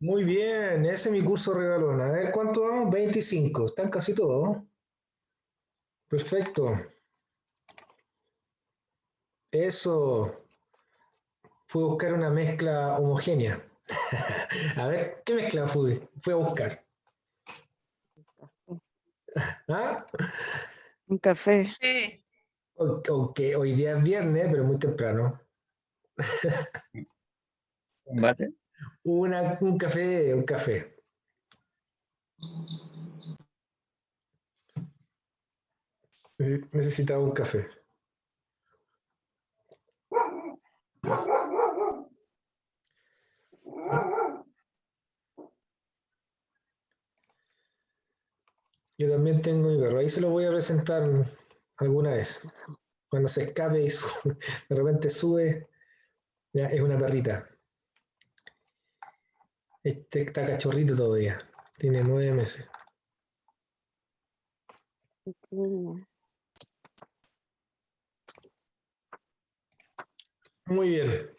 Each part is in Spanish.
Muy bien, ese es mi curso regalón. A ver, ¿cuánto vamos? 25. Están casi todos. Perfecto. Eso. Fui a buscar una mezcla homogénea. A ver, ¿qué mezcla fui a buscar? ¿Ah? Un café. Aunque hoy día es viernes, pero muy temprano. ¿Un mate? Un café, un café. Necesitaba un café. Yo también tengo mi perro. Ahí se lo voy a presentar alguna vez. Cuando se escape y de repente sube, ya es una perrita. Este está cachorrito todavía. Tiene 9 meses. Muy bien.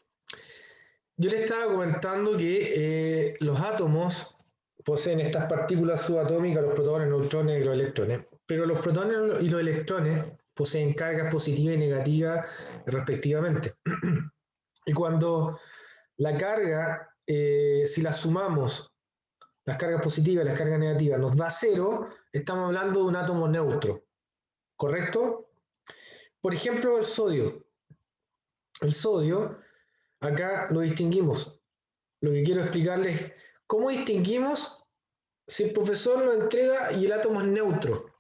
Yo le estaba comentando que los átomos poseen estas partículas subatómicas, los protones, neutrones y los electrones. Pero los protones y los electrones poseen cargas positivas y negativas respectivamente. Y cuando la carga, si la sumamos, las cargas positivas y las cargas negativas, nos da cero, estamos hablando de un átomo neutro. ¿Correcto? Por ejemplo, el sodio. El sodio, acá lo distinguimos. Lo que quiero explicarles es cómo distinguimos si el profesor lo entrega y el átomo es neutro.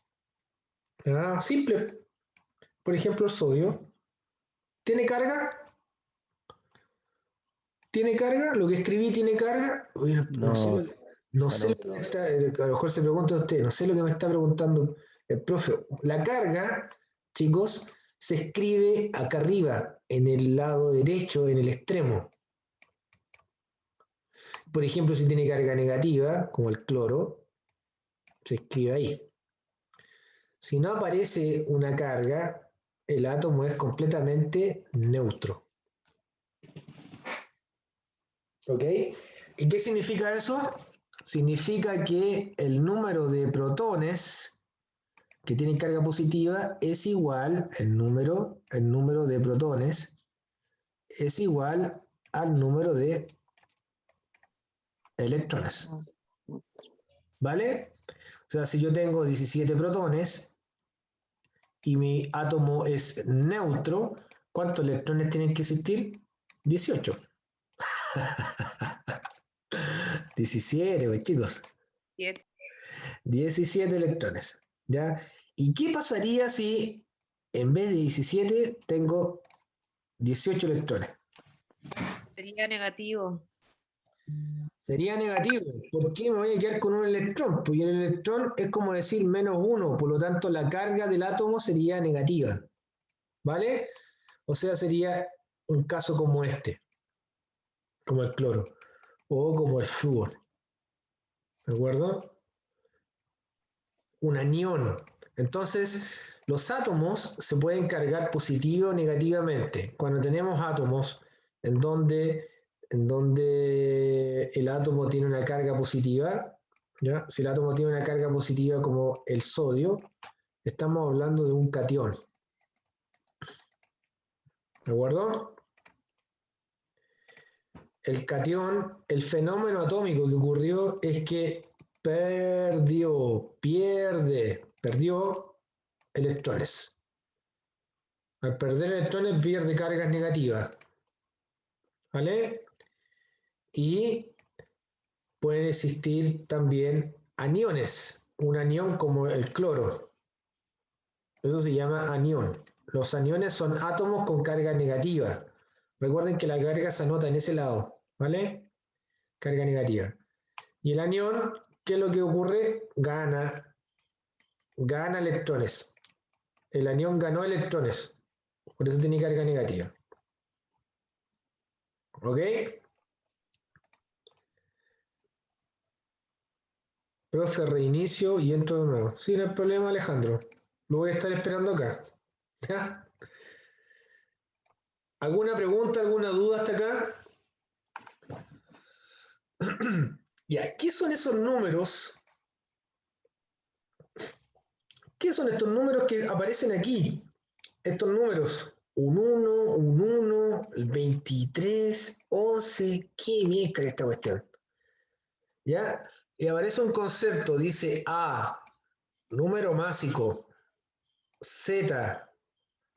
Ah, simple. Por ejemplo, el sodio. ¿Tiene carga? ¿Tiene carga? ¿Lo que escribí tiene carga? Oye, no sé No, no está sé lo que neutro. me está, a lo mejor se pregunta a usted, no sé lo que me está preguntando el profe. La carga, chicos, se escribe acá arriba, en el lado derecho, en el extremo. Por ejemplo, si tiene carga negativa, como el cloro, se escribe ahí. Si no aparece una carga, el átomo es completamente neutro. ¿Ok? ¿Y qué significa eso? Significa que el número de protones que tienen carga positiva es igual, el número de protones es igual al número de electrones. ¿Vale? O sea, si yo tengo 17 protones y mi átomo es neutro, ¿cuántos electrones tienen que existir? 18. 17, pues, chicos. 17 electrones. ¿Ya? ¿Y qué pasaría si en vez de 17 tengo 18 electrones? Sería negativo. Sería negativo. ¿Por qué me voy a quedar con un electrón? Porque el electrón es como decir -1, por lo tanto la carga del átomo sería negativa. ¿Vale? O sea, sería un caso como este, como el cloro, o como el flúor. ¿De acuerdo? Un anión. Entonces, los átomos se pueden cargar positivo o negativamente. Cuando tenemos átomos en donde el átomo tiene una carga positiva, ¿ya? Si el átomo tiene una carga positiva como el sodio, estamos hablando de un catión. ¿De acuerdo? El catión, el fenómeno atómico que ocurrió es que perdió electrones. Al perder electrones pierde cargas negativas. ¿Vale? Y pueden existir también aniones. Un anión como el cloro. Eso se llama anión. Los aniones son átomos con carga negativa. Recuerden que la carga se anota en ese lado. ¿Vale? Carga negativa. Y el anión, ¿qué es lo que ocurre? Gana electrones. El anión ganó electrones. Por eso tiene carga negativa. ¿Ok? Profe, reinicio y entro de nuevo. Sí, no hay problema, Alejandro. Lo voy a estar esperando acá. ¿Ya? ¿Alguna pregunta, alguna duda hasta acá? Ya, ¿qué son esos números? ¿Qué son estos números que aparecen aquí? Estos números, un 1, el 23, 11, qué miércoles esta cuestión. ¿Ya? Y aparece un concepto, dice A, número másico, Z,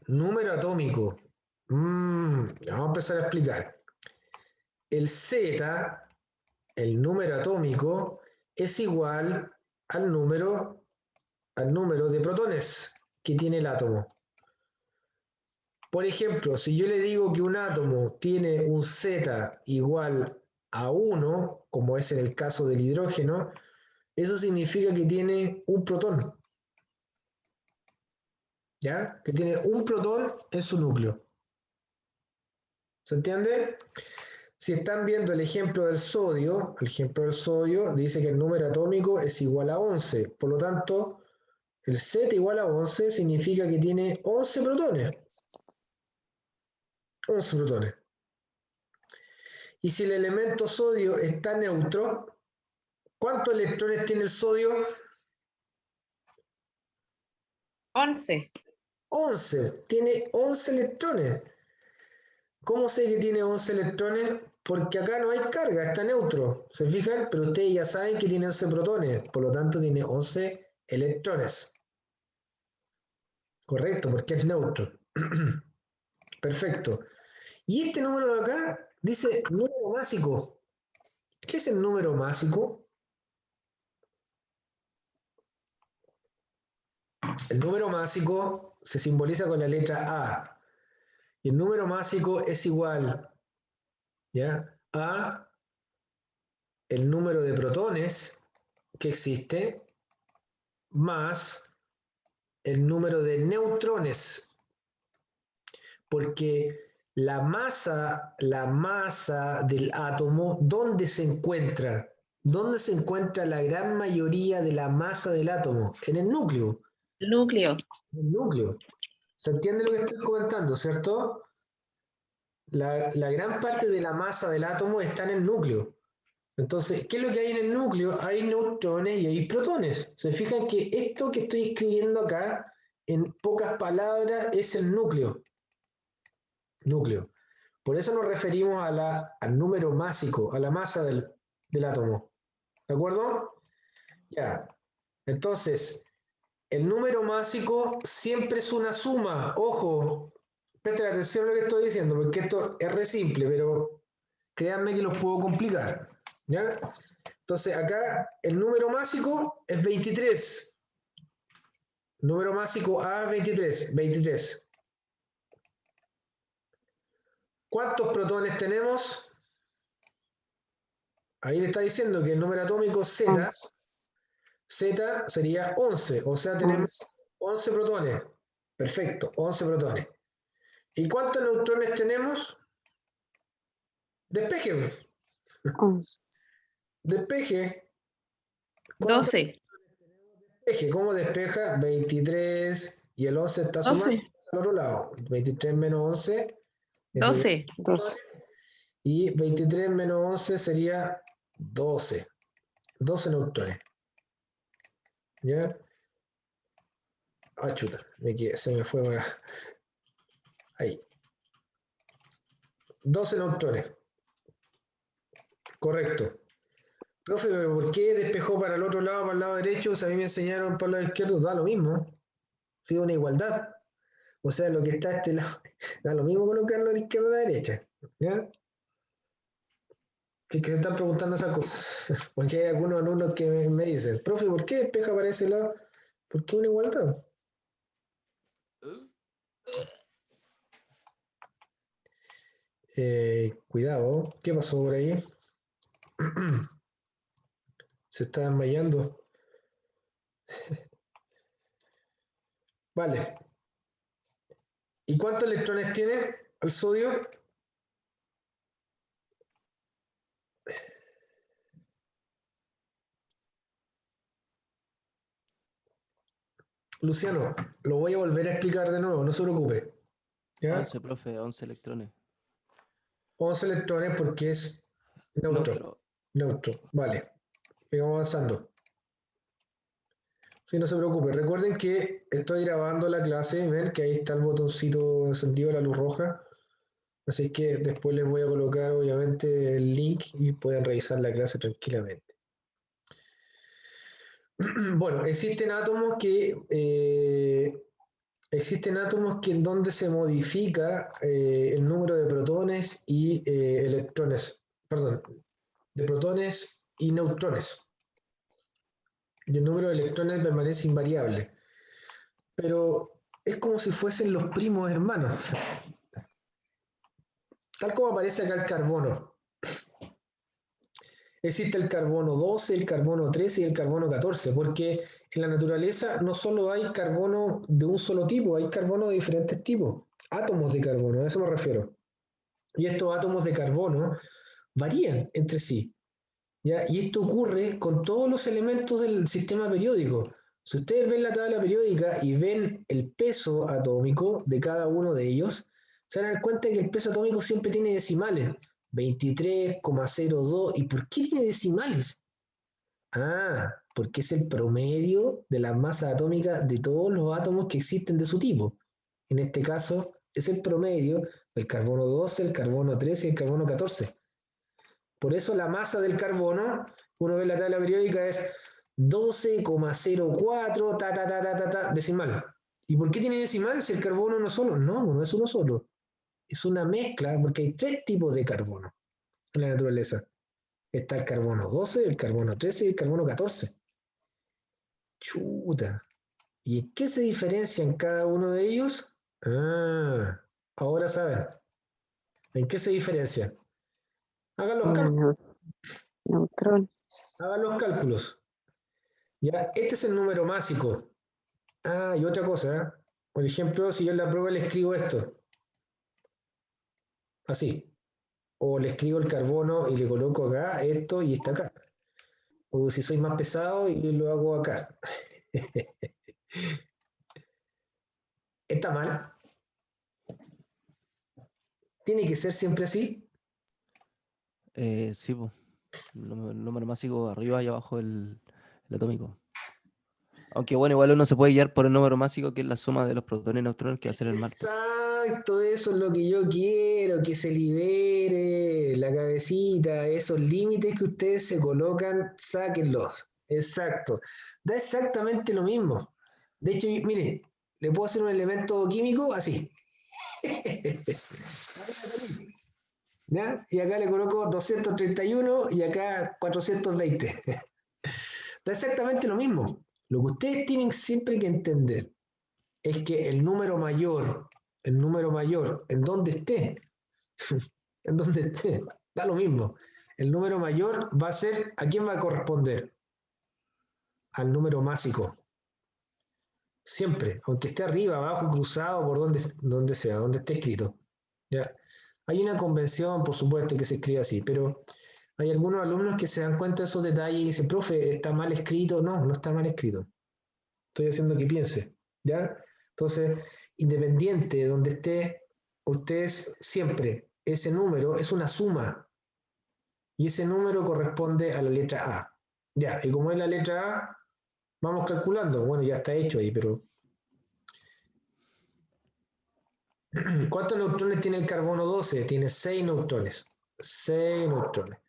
número atómico. Vamos a empezar a explicar. El Z, el número atómico, es igual al número de protones que tiene el átomo. Por ejemplo, si yo le digo que un átomo tiene un Z igual a 1, como es en el caso del hidrógeno, eso significa que tiene un protón. ¿Ya? Que tiene un protón en su núcleo. ¿Se entiende? Si están viendo el ejemplo del sodio dice que el número atómico es igual a 11. Por lo tanto, el Z igual a 11 significa que tiene 11 protones. 11 protones. Y si el elemento sodio está neutro, ¿cuántos electrones tiene el sodio? 11. 11. Tiene 11 electrones. ¿Cómo sé que tiene 11 electrones? Porque acá no hay carga, está neutro. ¿Se fijan? Pero ustedes ya saben que tiene 11 protones. Por lo tanto, tiene 11 electrones. Correcto, porque es neutro. Perfecto. Y este número de acá dice número másico. ¿Qué es el número másico? El número másico se simboliza con la letra A. Y el número másico es igual, ¿ya?, a el número de protones que existe más el número de neutrones. Porque la masa del átomo, ¿dónde se encuentra? ¿Dónde se encuentra la gran mayoría de la masa del átomo? En el núcleo. El núcleo. En el núcleo. ¿Se entiende lo que estoy comentando, cierto? La gran parte de la masa del átomo está en el núcleo. Entonces, ¿qué es lo que hay en el núcleo? Hay neutrones y hay protones. Se fijan que esto que estoy escribiendo acá, en pocas palabras, es el núcleo. Núcleo. Por eso nos referimos al número másico, a la masa del átomo. ¿De acuerdo? Ya. Entonces, el número másico siempre es una suma. Ojo, presten atención a lo que estoy diciendo, porque esto es re simple, pero créanme que lo puedo complicar. ¿Ya? Entonces, acá el número másico es 23. Número másico A es 23. 23. ¿Cuántos protones tenemos? Ahí le está diciendo que el número atómico Z, 11. Z sería 11, o sea, tenemos 11 protones. Perfecto, 11 protones. ¿Y cuántos neutrones tenemos? Despeje. 11. Despeje. 12. Despeje. ¿Cómo despeja? 23 y el 11 está sumando 12. al otro lado. 23 menos 11 es 12. 12. y 23 menos 11 sería 12. 12 neutrones. ¿Ya? Ah, chuta, se me fue para... Ahí. 12 neutrones. Correcto. Profe, ¿pero por qué despejó para el otro lado, para el lado derecho? Si a mí me enseñaron para el lado izquierdo, da lo mismo. Sí, una igualdad. O sea, lo que está a este lado, da lo mismo colocarlo a la izquierda o a la derecha. ¿Ya? Que se están preguntando esas cosas. Porque hay algunos alumnos que me dicen, profe, ¿por qué despeja para ese lado? ¿Por qué una igualdad? Cuidado, ¿qué pasó por ahí? Se está desmayando. Vale. ¿Y cuántos electrones tiene el sodio? Luciano, lo voy a volver a explicar de nuevo, no se preocupe. ¿Ya? 11, profe, 11 electrones. 11 electrones porque es neutro. Neutro. Neutro, vale. Sigamos avanzando. Sí, no se preocupe. Recuerden que estoy grabando la clase. Ven que ahí está el botoncito encendido de la luz roja. Así que después les voy a colocar, obviamente, el link y pueden revisar la clase tranquilamente. Bueno, existen átomos que en donde se modifica el número de protones y electrones, perdón, de protones y neutrones. Y el número de electrones permanece invariable. Pero es como si fuesen los primos hermanos, tal como aparece acá el carbono. Existe el carbono 12, el carbono 13 y el carbono 14, porque en la naturaleza no solo hay carbono de un solo tipo, hay carbono de diferentes tipos, átomos de carbono, a eso me refiero. Y estos átomos de carbono varían entre sí, ¿ya? Y esto ocurre con todos los elementos del sistema periódico. Si ustedes ven la tabla periódica y ven el peso atómico de cada uno de ellos, se van a dar cuenta que el peso atómico siempre tiene decimales. 23,02. ¿Y por qué tiene decimales? Ah, porque es el promedio de la masa atómica de todos los átomos que existen de su tipo. En este caso, es el promedio del carbono 12, el carbono 13 y el carbono 14. Por eso la masa del carbono, uno ve la tabla periódica, es 12,04 decimal. ¿Y por qué tiene decimal si el carbono no es solo? No, no es uno solo. Es una mezcla porque hay tres tipos de carbono en la naturaleza. Está el carbono 12, el carbono 13 y el carbono 14. Chuta. ¿Y en qué se diferencian cada uno de ellos? Ah, ahora saben. ¿En qué se diferencian? Hagan los cálculos. Neutrón. Hagan los cálculos. Ya, este es el número másico. Ah, y otra cosa, ¿eh? Por ejemplo, si yo en la prueba le escribo esto, así, o le escribo el carbono y le coloco acá esto y está acá. O si soy más pesado y lo hago acá. ¿Está mal? ¿Tiene que ser siempre así? Sí, pues. El número másico arriba y abajo el atómico. Aunque bueno, igual uno se puede guiar por el número másico, que es la suma de los protones y neutrones, que va a ser el mal. Exacto, eso es lo que yo quiero, que se libere la cabecita, esos límites que ustedes se colocan, sáquenlos. Exacto. Da exactamente lo mismo. De hecho, miren, le puedo hacer un elemento químico así. ¿Ya? Y acá le coloco 231 y acá 420. Da exactamente lo mismo. Lo que ustedes tienen siempre que entender es que el número mayor, en donde esté, en donde esté, da lo mismo. El número mayor va a ser, ¿a quién va a corresponder? Al número másico. Siempre, aunque esté arriba, abajo, cruzado, por donde sea, donde esté escrito. ¿Ya? Hay una convención, por supuesto, que se escribe así, pero hay algunos alumnos que se dan cuenta de esos detalles y dicen, profe, ¿está mal escrito? No, no está mal escrito. Estoy haciendo que piense. ¿Ya? Entonces, independiente de donde esté, ustedes siempre, ese número es una suma y ese número corresponde a la letra A. Ya, y como es la letra A, vamos calculando. Bueno, ya está hecho ahí, pero ¿cuántos neutrones tiene el carbono 12? Tiene 6 neutrones. 6 neutrones.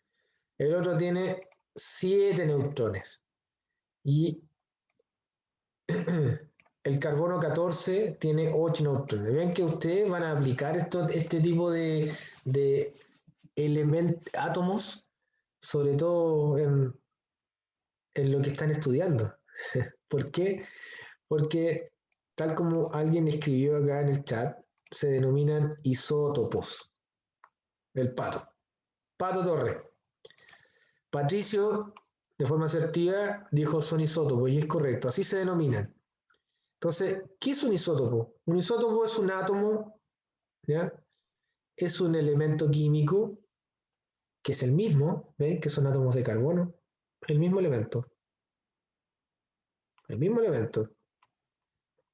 El otro tiene 7 neutrones. Y el carbono 14 tiene 8 neutrones. Ven que ustedes van a aplicar este tipo de átomos, sobre todo en lo que están estudiando. ¿Por qué? Porque, tal como alguien escribió acá en el chat, se denominan isótopos del pato. Pato Torre. Patricio, de forma asertiva, dijo son isótopos y es correcto, así se denominan. Entonces, ¿qué es un isótopo? Un isótopo es un átomo, ¿ya? Es un elemento químico que es el mismo, ¿ven? Que son átomos de carbono, el mismo elemento. El mismo elemento.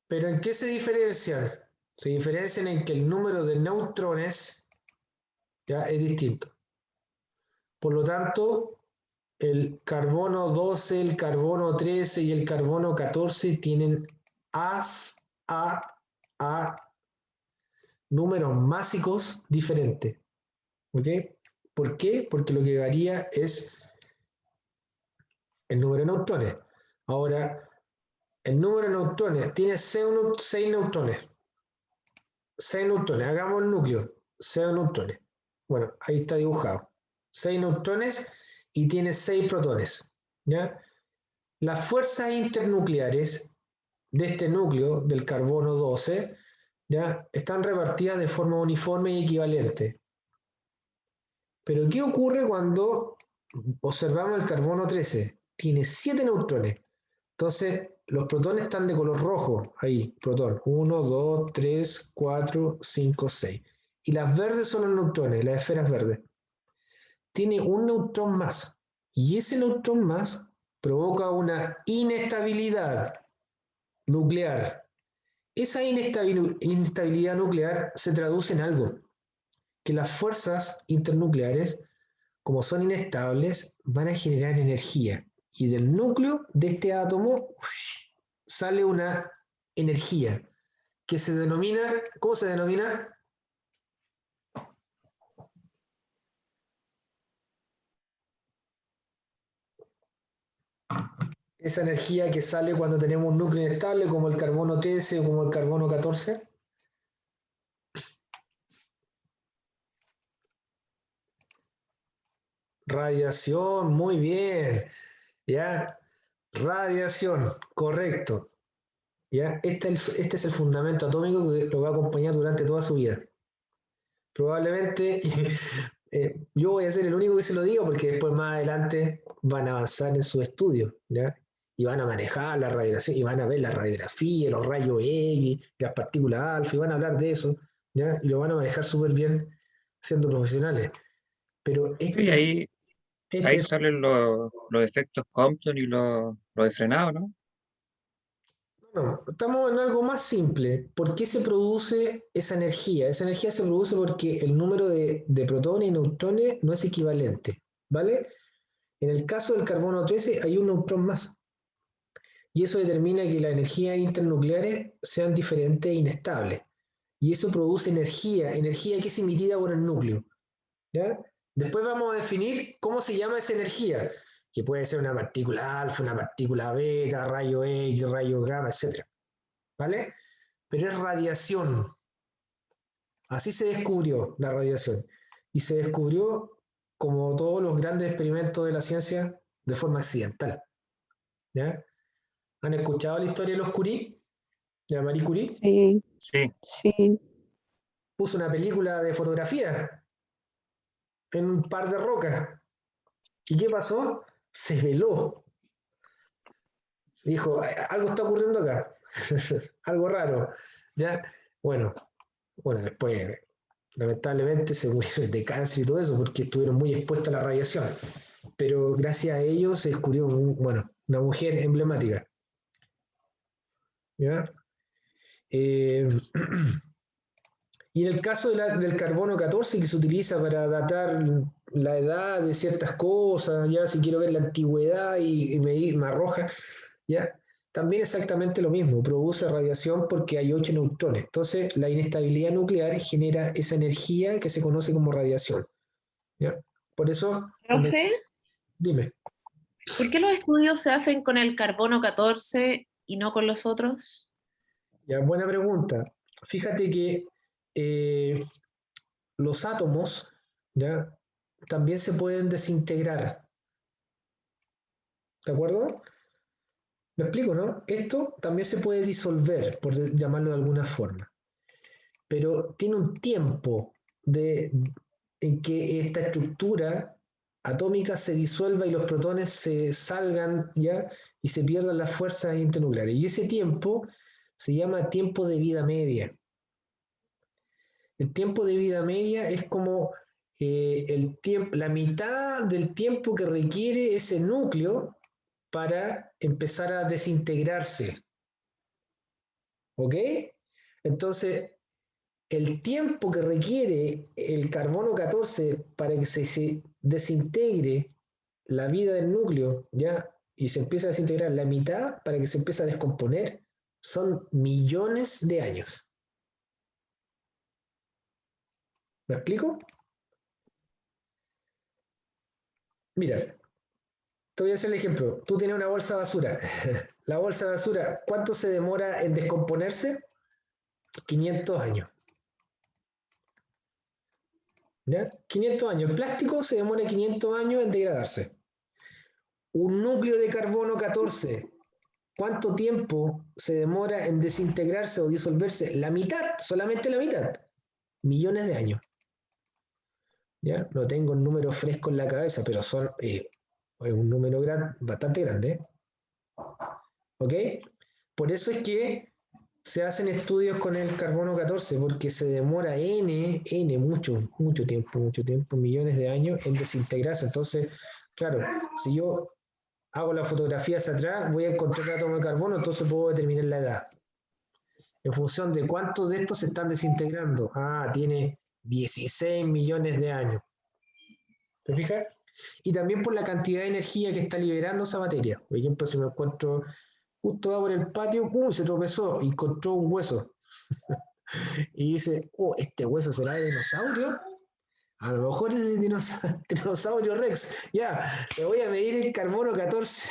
¿Pero en qué se diferencian? Se diferencian en que el número de neutrones ya es distinto. Por lo tanto, el carbono 12, el carbono 13 y el carbono 14 tienen A, números másicos diferentes. ¿Ok? ¿Por qué? Porque lo que varía es el número de neutrones. Ahora, el número de neutrones tiene 6 neutrones. 6 neutrones, hagamos el núcleo, 6 neutrones. Bueno, ahí está dibujado. 6 neutrones y tiene 6 protones. ¿Ya? Las fuerzas internucleares de este núcleo, del carbono 12, ¿ya? Están repartidas de forma uniforme y equivalente. Pero ¿qué ocurre cuando observamos el carbono 13? Tiene 7 neutrones. Entonces, los protones están de color rojo. Ahí, protón. 1, 2, 3, 4, 5, 6. Y las verdes son los neutrones, las esferas verdes. Tiene un neutrón más. Y ese neutrón más provoca una inestabilidad nuclear. Esa inestabilidad nuclear se traduce en algo, que las fuerzas internucleares, como son inestables, van a generar energía. Y del núcleo de este átomo sale una energía que se denomina, ¿cómo se denomina? Esa energía que sale cuando tenemos un núcleo inestable, como el carbono 13 o como el carbono 14. Radiación, muy bien. ¿Ya? Radiación, correcto. ¿Ya? Este es el fundamento atómico que lo va a acompañar durante toda su vida. Probablemente yo voy a ser el único que se lo diga porque después más adelante van a avanzar en sus estudios, ¿ya? Y van a manejar la radiación, y van a ver la radiografía, los rayos X, las partículas alfa, y van a hablar de eso, ¿ya? Y lo van a manejar súper bien siendo profesionales. Pero Y ahí este salen los efectos Compton y los de frenado, ¿no? no, estamos en algo más simple. ¿Por qué se produce esa energía? Esa energía se produce porque el número de protones y neutrones no es equivalente, ¿vale? En el caso del carbono 13 hay un neutrón más y eso determina que las energías internucleares sean diferentes e inestables. Y eso produce energía que es emitida por el núcleo, ¿ya? Después vamos a definir cómo se llama esa energía, que puede ser una partícula alfa, una partícula beta, rayo X, rayo gamma, etc. ¿Vale? Pero es radiación. Así se descubrió la radiación. Y se descubrió, como todos los grandes experimentos de la ciencia, de forma accidental. ¿Ya? ¿Han escuchado la historia de los Curie? ¿De Marie Curie? Sí, Sí. sí. Puso una película de fotografía en un par de rocas. ¿Y qué pasó? Se veló. Dijo, algo está ocurriendo acá. Algo raro. ¿Ya? Bueno, después lamentablemente se murieron de cáncer y todo eso porque estuvieron muy expuestos a la radiación. Pero gracias a ellos se descubrió una mujer emblemática. ¿Ya? Y en el caso del carbono 14 que se utiliza para datar la edad de ciertas cosas, ya si quiero ver la antigüedad y medir, me arroja, ya, también exactamente lo mismo, produce radiación porque hay 8 neutrones. Entonces, la inestabilidad nuclear genera esa energía que se conoce como radiación. ¿Ya? Por eso, Profe, dime, ¿por qué los estudios se hacen con el carbono 14 y no con los otros? ya, buena pregunta. Fíjate que eh, los átomos, ¿ya? También se pueden desintegrar, ¿de acuerdo? ¿Me explico, no? Esto también se puede disolver, por llamarlo de alguna forma, pero tiene un tiempo en que esta estructura atómica se disuelva y los protones se salgan ya y se pierdan las fuerzas internucleares. Y ese tiempo se llama tiempo de vida media. El tiempo de vida media es como la mitad del tiempo que requiere ese núcleo para empezar a desintegrarse. ¿Ok? Entonces, el tiempo que requiere el carbono 14 para que se desintegre la vida del núcleo, ¿ya? Y se empieza a desintegrar la mitad para que se empiece a descomponer, son millones de años. ¿Me explico? Mira, te voy a hacer el ejemplo. Tú tienes una bolsa de basura. La bolsa de basura, ¿cuánto se demora en descomponerse? 500 años. ¿Ya? 500 años. El plástico se demora 500 años en degradarse. Un núcleo de carbono 14, ¿cuánto tiempo se demora en desintegrarse o disolverse? La mitad, solamente la mitad. Millones de años. ¿Ya? No tengo el número fresco en la cabeza, pero son un número bastante grande. ¿Ok? Por eso es que se hacen estudios con el carbono 14, porque se demora mucho tiempo, millones de años en desintegrarse. Entonces, claro, si yo hago la fotografía hacia atrás, voy a encontrar el átomo de carbono, entonces puedo determinar la edad. En función de cuántos de estos se están desintegrando. Ah, tiene 16 millones de años. ¿Te fijas? Y también por la cantidad de energía que está liberando esa materia. Por ejemplo, si me encuentro, justo va por el patio, se tropezó y encontró un hueso. Y dice, ¿este hueso será de dinosaurio? A lo mejor es de dinosaurio Rex. Ya, le voy a medir el carbono 14.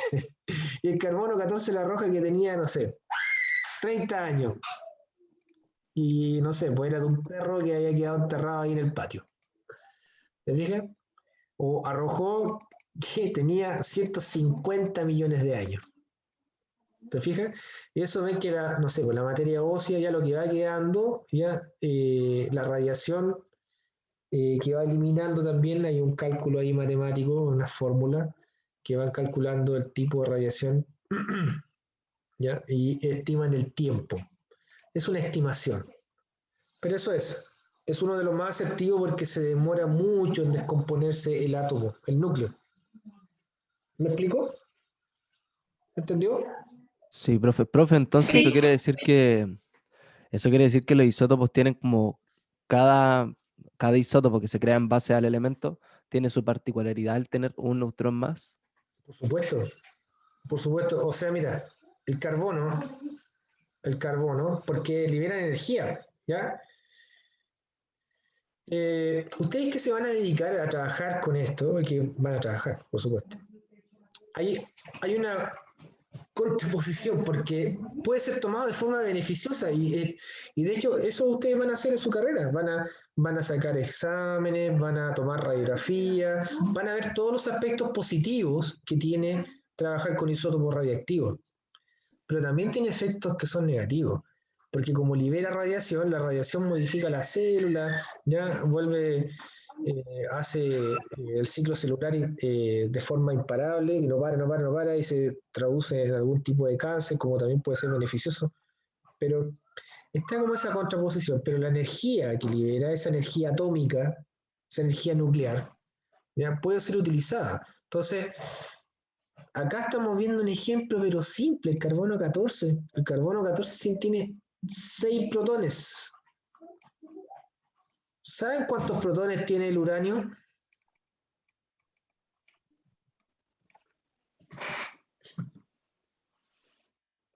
Y el carbono 14 la roja que tenía, no sé, 30 años. Y no sé, pues era de un perro que había quedado enterrado ahí en el patio. ¿Te fijas? O arrojó que tenía 150 millones de años. ¿Te fijas? Y eso ven que no sé, pues la materia ósea ya lo que va quedando, ya la radiación que va eliminando también, hay un cálculo ahí matemático, una fórmula que van calculando el tipo de radiación, ¿ya? Y estiman el tiempo. Es una estimación. Pero eso es uno de los más asertivos porque se demora mucho en descomponerse el átomo, el núcleo. ¿Me explico? ¿Entendió? Sí, profe, entonces Sí. eso quiere decir que los isótopos tienen como cada isótopo que se crea en base al elemento tiene su particularidad al tener un neutrón más. Por supuesto, por supuesto. O sea, mira, el carbono, porque liberan energía, ¿ya? Ustedes que se van a dedicar a trabajar con esto, porque van a trabajar, por supuesto. Hay una contraposición, porque puede ser tomado de forma beneficiosa y de hecho eso ustedes van a hacer en su carrera, van a sacar exámenes, van a tomar radiografía, van a ver todos los aspectos positivos que tiene trabajar con isótopos radiactivos, pero también tiene efectos que son negativos, porque como libera radiación, la radiación modifica la célula, ya vuelve, hace el ciclo celular de forma imparable, que no para, y se traduce en algún tipo de cáncer, como también puede ser beneficioso, pero está como esa contraposición, pero la energía que libera, esa energía atómica, esa energía nuclear, ya puede ser utilizada. Entonces, acá estamos viendo un ejemplo, pero simple, el carbono 14. El carbono 14 tiene 6 protones. ¿Saben cuántos protones tiene el uranio?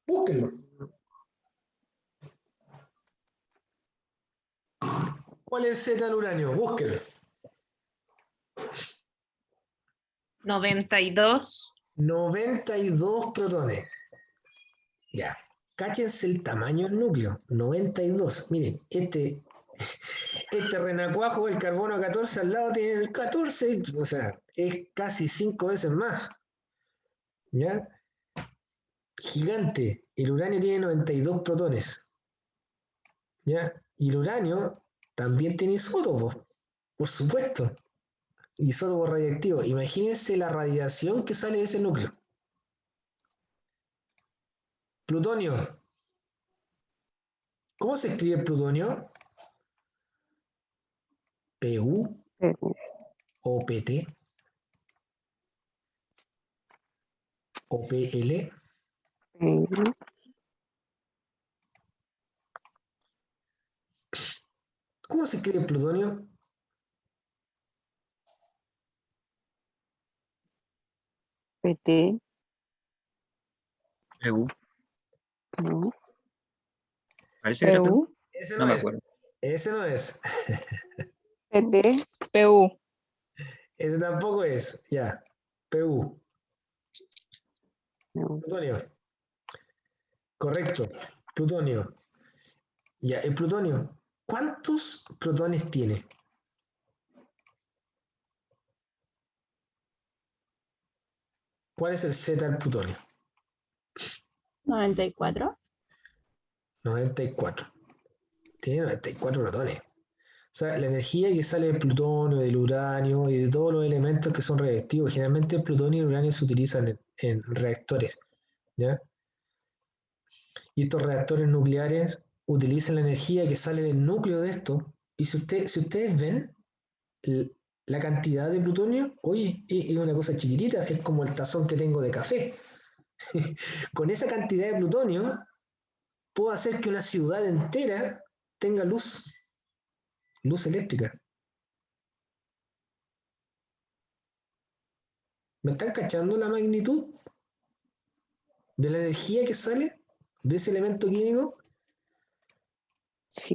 Búsquenlo. ¿Cuál es el Z del uranio? Búsquenlo. 92. 92 protones. Ya. Cáchense el tamaño del núcleo. 92. Miren, este renacuajo del carbono 14 al lado tiene el 14, o sea, es casi 5 veces más. ¿Ya? Gigante. El uranio tiene 92 protones. ¿Ya? Y el uranio también tiene isótopos, por supuesto. Isótopos radiactivos. Imagínense la radiación que sale de ese núcleo. Plutonio. ¿Cómo se escribe plutonio? ¿PU Perú, o PT o PL? Perú, ¿Cómo se escribe plutonio? PT, PU. no. Parece que era PU. PU, Ese No no me es. acuerdo. Ese no es. PT, PU. Ese tampoco es. Ya. PU. no. Plutonio. Correcto. Plutonio. Ya, el plutonio. ¿Cuántos protones tiene? ¿Cuál es el Z del plutonio? 94. 94. Tiene 94 protones. O sea, la energía que sale del plutonio, del uranio y de todos los elementos que son reactivos. Generalmente el plutonio y el uranio se utilizan en reactores, ¿ya? Y estos reactores nucleares utilizan la energía que sale del núcleo de esto. Y si ustedes ven la cantidad de plutonio, oye, es una cosa chiquitita, es como el tazón que tengo de café. Con esa cantidad de plutonio, puedo hacer que una ciudad entera tenga luz eléctrica. ¿Me están cachando la magnitud de la energía que sale de ese elemento químico? Sí.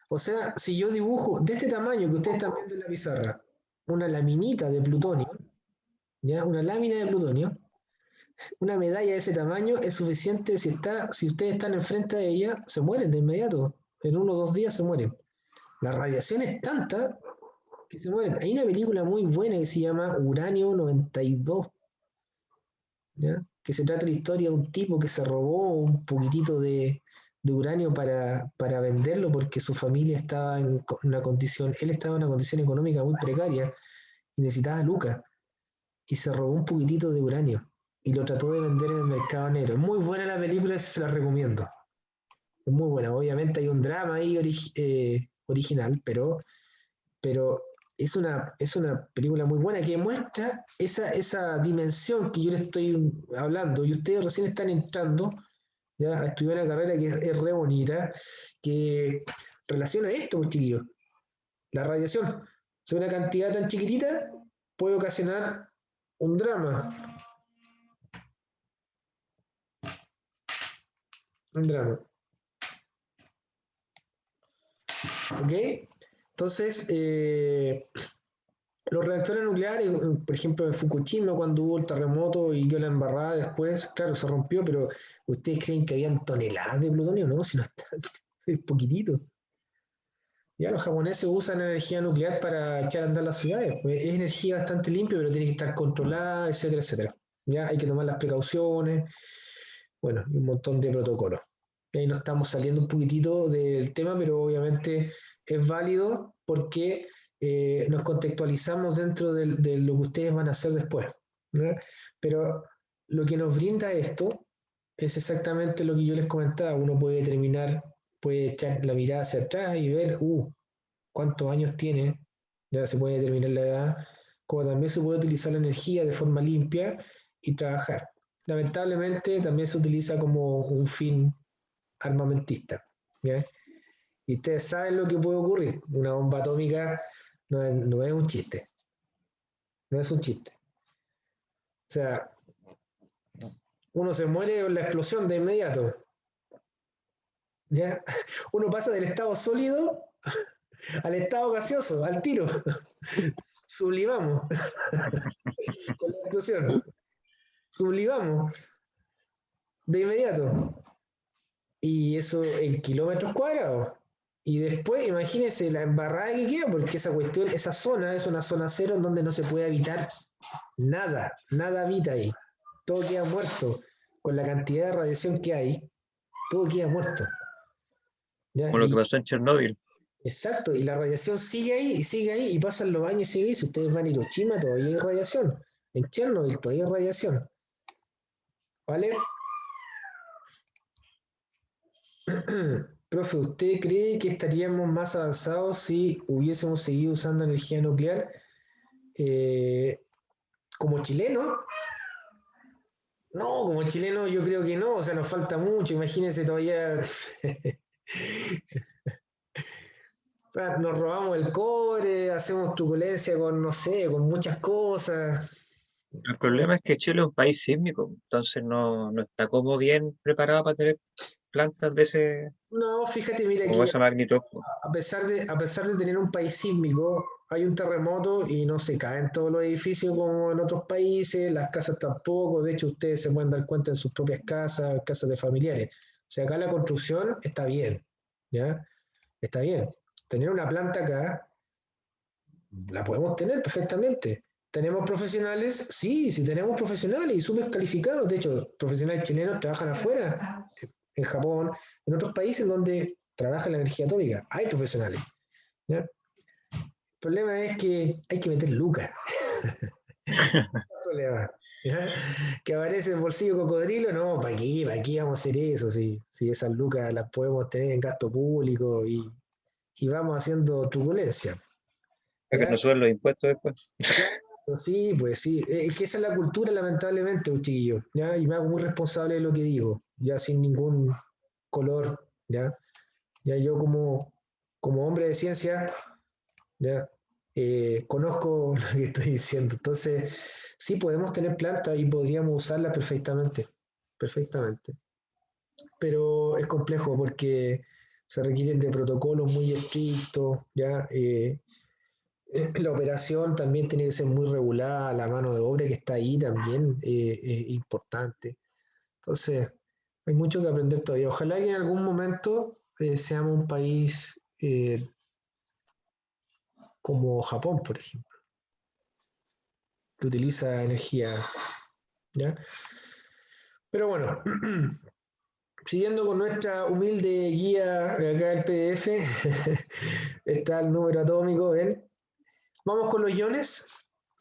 O sea, si yo dibujo de este tamaño que ustedes están viendo en la pizarra, una laminita de plutonio, ¿ya? Una lámina de plutonio, una medalla de ese tamaño es suficiente si ustedes están enfrente de ella, se mueren de inmediato. En 1 o 2 días se mueren. La radiación es tanta que se mueren. Hay una película muy buena que se llama Uranio 92, ¿ya? Que se trata de la historia de un tipo que se robó un poquitito de uranio para venderlo porque su familia estaba en una condición, él estaba en una condición económica muy precaria y necesitaba lucas y se robó un poquitito de uranio y lo trató de vender en el mercado negro. Es muy buena la película, se la recomiendo. Es muy buena. Obviamente hay un drama ahí original, pero es una película muy buena que muestra esa dimensión que yo les estoy hablando y ustedes recién están entrando, ya, a estudiar una carrera que es re bonita, que relaciona esto, pues, chiquillos. La radiación, si una cantidad tan chiquitita puede ocasionar un drama. Un drama. ¿Ok? Entonces, los reactores nucleares, por ejemplo, en Fukushima, cuando hubo el terremoto y dio la embarrada después, claro, se rompió, pero ¿ustedes creen que habían toneladas de plutonio? No, si no está, es poquitito. Ya los japoneses usan energía nuclear para echar a andar las ciudades. Pues es energía bastante limpia, pero tiene que estar controlada, etcétera, etcétera. Ya hay que tomar las precauciones, bueno, y un montón de protocolos. Y ahí nos estamos saliendo un poquitito del tema, pero obviamente es válido porque nos contextualizamos dentro de lo que ustedes van a hacer después, ¿no? Pero lo que nos brinda esto es exactamente lo que yo les comentaba. Uno puede determinar, puede echar la mirada hacia atrás y ver, cuántos años tiene, ya se puede determinar la edad, como también se puede utilizar la energía de forma limpia y trabajar. Lamentablemente también se utiliza como un fin armamentista, ¿ya? Y ustedes saben lo que puede ocurrir. Una bomba atómica no es un chiste, no es un chiste. O sea, uno se muere con la explosión de inmediato, ¿ya? Uno pasa del estado sólido al estado gaseoso, al tiro. Sublimamos con la explosión. Sublimamos de inmediato. Y eso en kilómetros cuadrados. Y después, imagínense la embarrada que queda, porque esa cuestión, esa zona es una zona cero en donde no se puede habitar nada, nada habita ahí. Todo queda muerto. Con la cantidad de radiación que hay, todo queda muerto. ¿Ya? Como lo que pasó en Chernóbil. Exacto, y la radiación sigue ahí, y pasan los años y sigue ahí. Si ustedes van a Hiroshima, todavía hay radiación. En Chernobyl todavía hay radiación. ¿Vale? Profe, ¿usted cree que estaríamos más avanzados si hubiésemos seguido usando energía nuclear como chileno? No, como chileno yo creo que no, o sea, nos falta mucho, imagínense todavía, o sea, nos robamos el cobre, hacemos truculencia con, no sé, con muchas cosas, El problema es que Chile es un país sísmico, entonces no está como bien preparado para tener plantas de ese, No, fíjate, mira como que esa magnitud. a pesar de tener un país sísmico, hay un terremoto y no se caen todos los edificios como en otros países, las casas tampoco, de hecho ustedes se pueden dar cuenta en sus propias casas, casas de familiares. O sea, acá la construcción está bien, ¿ya? Está bien. Tener una planta acá, la podemos tener perfectamente. ¿Tenemos profesionales? Sí, sí tenemos profesionales y súper calificados. De hecho, profesionales chilenos trabajan afuera, en Japón, en otros países donde trabaja la energía atómica. Hay profesionales. ¿Ya? El problema es que hay que meter lucas. El problema. ¿Ya? Que aparece el bolsillo cocodrilo, no, para aquí vamos a hacer eso? Si esas lucas las podemos tener en gasto público y vamos haciendo turbulencia. Para que ¿Ya? no suban los impuestos después. Claro, sí, pues sí. Es que esa es la cultura, lamentablemente, un chiquillo, ¿ya? Y me hago muy responsable de lo que digo, ya sin ningún color, ¿ya? Ya yo como hombre de ciencia, ¿ya? Conozco lo que estoy diciendo. Entonces, sí podemos tener plantas y podríamos usarlas perfectamente, perfectamente. Pero es complejo porque se requieren de protocolos muy estrictos, ¿ya? La operación también tiene que ser muy regulada, la mano de obra que está ahí también es importante. Entonces, hay mucho que aprender todavía. Ojalá que en algún momento seamos un país como Japón, por ejemplo, que utiliza energía, ¿ya? Pero bueno, siguiendo con nuestra humilde guía acá del PDF, está el número atómico, ¿ven? Vamos con los iones.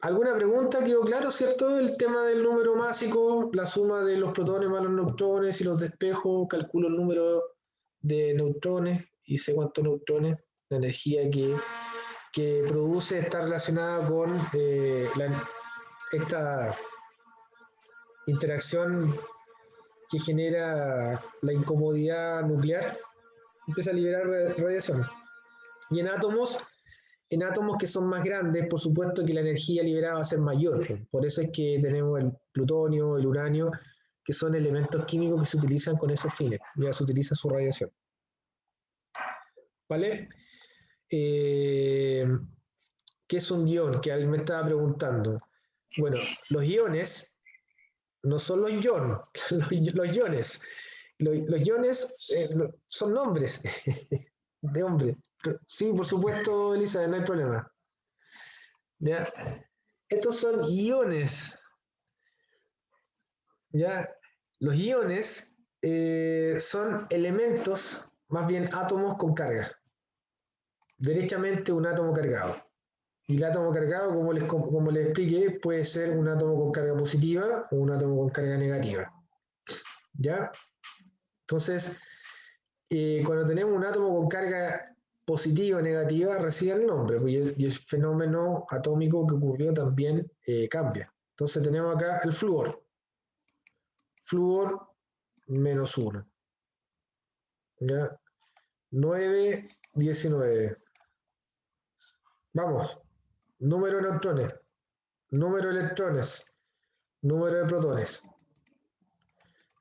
¿Alguna pregunta? ¿Quedó claro, cierto? El tema del número másico, la suma de los protones más los neutrones y los despejos, calculo el número de neutrones y sé cuántos neutrones, la energía que produce está relacionada con esta interacción que genera la incomodidad nuclear, empieza a liberar radiación. Y en átomos que son más grandes, por supuesto que la energía liberada va a ser mayor. Por eso es que tenemos el plutonio, el uranio, que son elementos químicos que se utilizan con esos fines. Ya se utiliza su radiación. ¿Vale? ¿Qué es un ion? Que alguien me estaba preguntando. Bueno, los iones no son los iones, los iones. Los iones son nombres de hombre. Sí, por supuesto, Elizabeth, no hay problema. ¿Ya? Estos son iones, ¿ya? Los iones son elementos, más bien átomos con carga. Derechamente un átomo cargado. Y el átomo cargado, como les expliqué, puede ser un átomo con carga positiva o un átomo con carga negativa. ¿Ya? Entonces, cuando tenemos un átomo con carga positiva o negativa, recibe el nombre, y el fenómeno atómico que ocurrió también cambia. Entonces tenemos acá el flúor. Flúor menos 1. ¿Ya? 9, 19. Vamos. Número de neutrones, número de electrones, número de protones.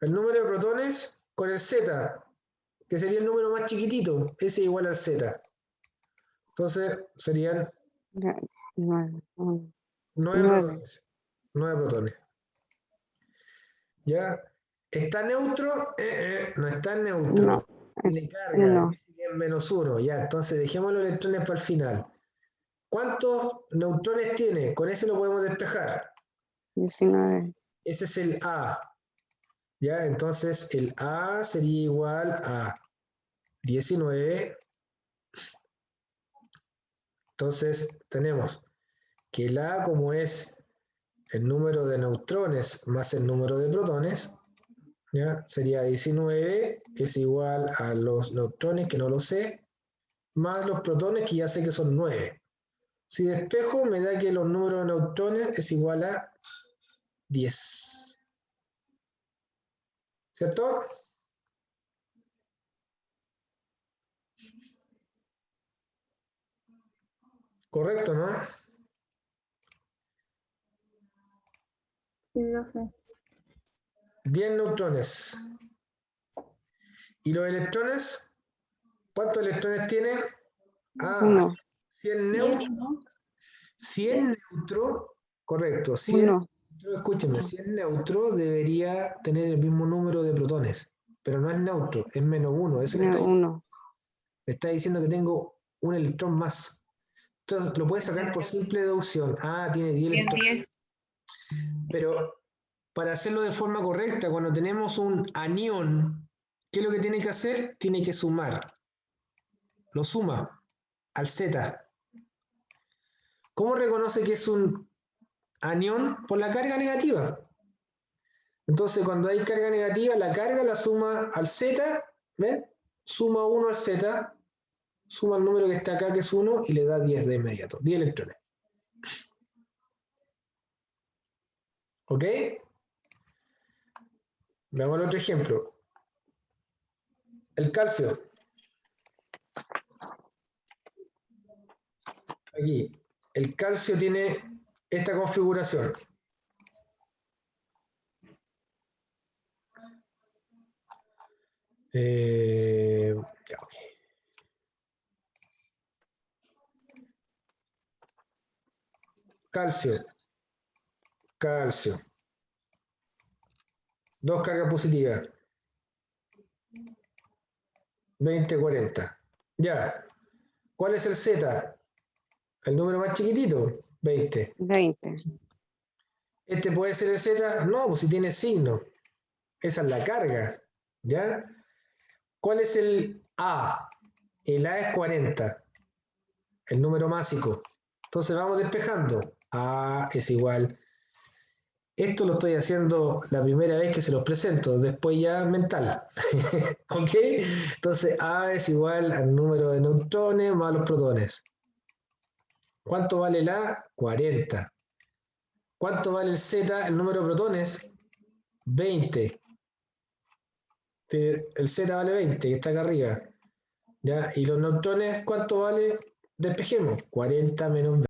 El número de protones con el Z, que sería el número más chiquitito, S igual al Z. Entonces serían 9 9. protones. 9 protones. ¿Ya? ¿Está neutro? No está neutro. No, Tiene es carga, 1. S es menos 1. Ya, entonces dejemos los electrones para el final. ¿Cuántos neutrones tiene? Con ese lo podemos despejar. 19. Ese es el A. ¿Ya? Entonces el A sería igual a 19. Entonces tenemos que el A, como es el número de neutrones más el número de protones, ¿ya? Sería 19, que es igual a los neutrones, que no lo sé, más los protones, que ya sé que son 9. Si despejo, me da que los números de neutrones es igual a 10. ¿Cierto? Correcto, ¿no? Sí, yo sé. 10 neutrones. ¿Y los electrones? ¿Cuántos electrones tienen? Ah, 1, 100 neutros. 100 neutros, correcto. 100, 1, escúcheme, 100 neutros debería tener el mismo número de protones, pero no es neutro, es -1. Eso le 1. está diciendo que tengo un electrón más. Entonces lo puedes sacar por simple deducción. Ah, tiene 10 electrones. 10. Pero para hacerlo de forma correcta, cuando tenemos un anión, ¿qué es lo que tiene que hacer? Tiene que sumar. Lo suma al Z. ¿Cómo reconoce que es un anión? Por la carga negativa. Entonces, cuando hay carga negativa, la carga la suma al Z, ¿ven? Suma 1 al Z, suma el número que está acá, que es 1, y le da 10 de inmediato, 10 electrones. ¿Ok? Veamos el otro ejemplo. El calcio. Aquí. El calcio tiene esta configuración. Ya, ok. Calcio. Calcio. 2 cargas positivas. 20, 40. Ya. ¿Cuál es el Z? El número más chiquitito. 20. 20. ¿Este puede ser el Z? No, pues si tiene signo. Esa es la carga. ¿Ya? ¿Cuál es el A? El A es 40. El número másico. Entonces vamos despejando. A es igual. Esto lo estoy haciendo la primera vez que se los presento, después ya mental. ¿Ok? Entonces A es igual al número de neutrones más los protones. ¿Cuánto vale el A? 40. ¿Cuánto vale el Z, el número de protones? 20. El Z vale 20, que está acá arriba. ¿Ya? ¿Y los neutrones cuánto vale? Despejemos. 40 menos 20.